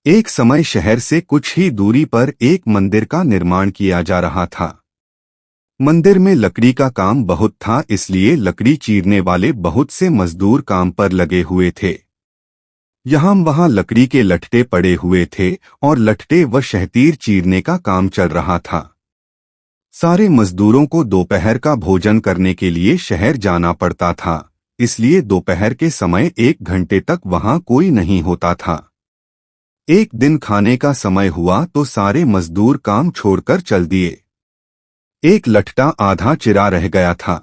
एक समय शहर से कुछ ही दूरी पर एक मंदिर का निर्माण किया जा रहा था। मंदिर में लकड़ी का काम बहुत था, इसलिए लकड़ी चीरने वाले बहुत से मजदूर काम पर लगे हुए थे। यहाँ वहाँ लकड़ी के लट्ठे पड़े हुए थे और लट्ठे व शहतीर चीरने का काम चल रहा था। सारे मजदूरों को दोपहर का भोजन करने के लिए शहर जाना पड़ता था, इसलिए दोपहर के समय 1 घंटे तक वहाँ कोई नहीं होता था। एक दिन खाने का समय हुआ तो सारे मजदूर काम छोड़कर चल दिए। एक लट्ठा आधा चिरा रह गया था।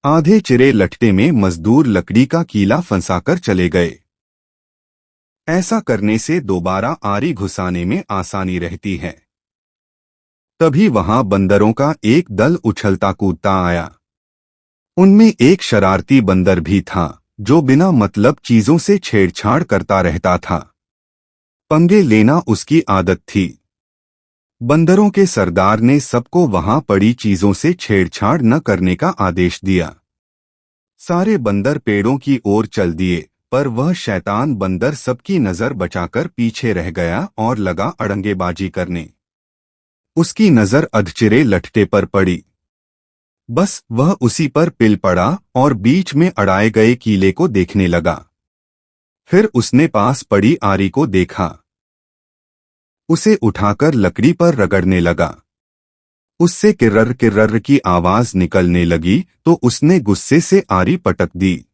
आधे चिरे लट्ठे में मजदूर लकड़ी का कीला फंसाकर चले गए। ऐसा करने से दोबारा आरी घुसाने में आसानी रहती है। तभी वहां बंदरों का एक दल उछलता कूदता आया। उनमें एक शरारती बंदर भी था जो बिना मतलब चीजों से छेड़छाड़ करता रहता था। पंगे लेना उसकी आदत थी। बंदरों के सरदार ने सबको वहां पड़ी चीजों से छेड़छाड़ न करने का आदेश दिया। सारे बंदर पेड़ों की ओर चल दिए, पर वह शैतान बंदर सबकी नजर बचाकर पीछे रह गया और लगा अड़ंगेबाजी करने। उसकी नजर अधचिरे लट्ठे पर पड़ी। बस वह उसी पर पिल पड़ा और बीच में अड़ाए गए कीले को देखने लगा। फिर उसने पास पड़ी आरी को देखा। उसे उठाकर लकड़ी पर रगड़ने लगा। उससे किर्रर किर्रर की आवाज निकलने लगी तो उसने गुस्से से आरी पटक दी।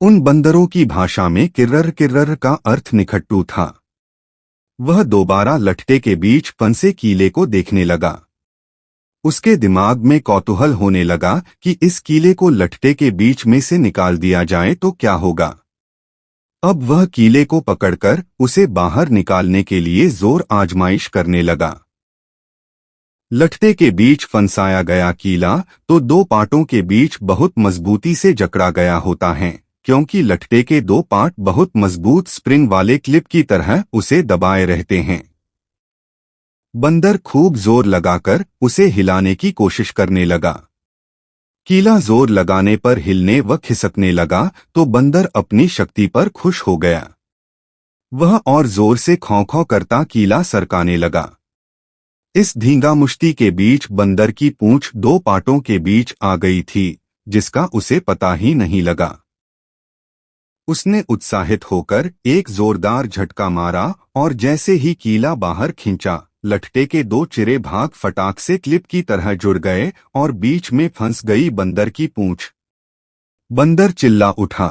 उन बंदरों की भाषा में किर्रर किर्रर का अर्थ निखट्टू था। वह दोबारा लट्ठे के बीच फंसे कीले को देखने लगा। उसके दिमाग में कौतूहल होने लगा कि इस कीले को लट्ठे के बीच में से निकाल दिया जाए तो क्या होगा। अब वह कीले को पकड़कर उसे बाहर निकालने के लिए जोर आजमाइश करने लगा। लट्ठे के बीच फंसाया गया कीला तो दो पाटों के बीच बहुत मजबूती से जकड़ा गया होता है, क्योंकि लट्ठे के दो पाट बहुत मजबूत स्प्रिंग वाले क्लिप की तरह उसे दबाए रहते हैं। बंदर खूब जोर लगाकर उसे हिलाने की कोशिश करने लगा। कीला जोर लगाने पर हिलने व खिसकने लगा तो बंदर अपनी शक्ति पर खुश हो गया। वह और जोर से खौं-खौं करता कीला सरकाने लगा। इस धींगामुष्टि के बीच बंदर की पूंछ दो पाटों के बीच आ गई थी, जिसका उसे पता ही नहीं लगा। उसने उत्साहित होकर एक जोरदार झटका मारा और जैसे ही कीला बाहर खींचा, लट्ठे के दो चिरे भाग फटाक से क्लिप की तरह जुड़ गए और बीच में फंस गई बंदर की पूंछ। बंदर चिल्ला उठा।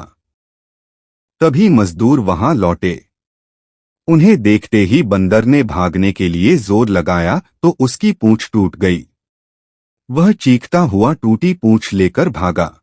तभी मजदूर वहां लौटे। उन्हें देखते ही बंदर ने भागने के लिए जोर लगाया तो उसकी पूंछ टूट गई। वह चीखता हुआ टूटी पूंछ लेकर भागा।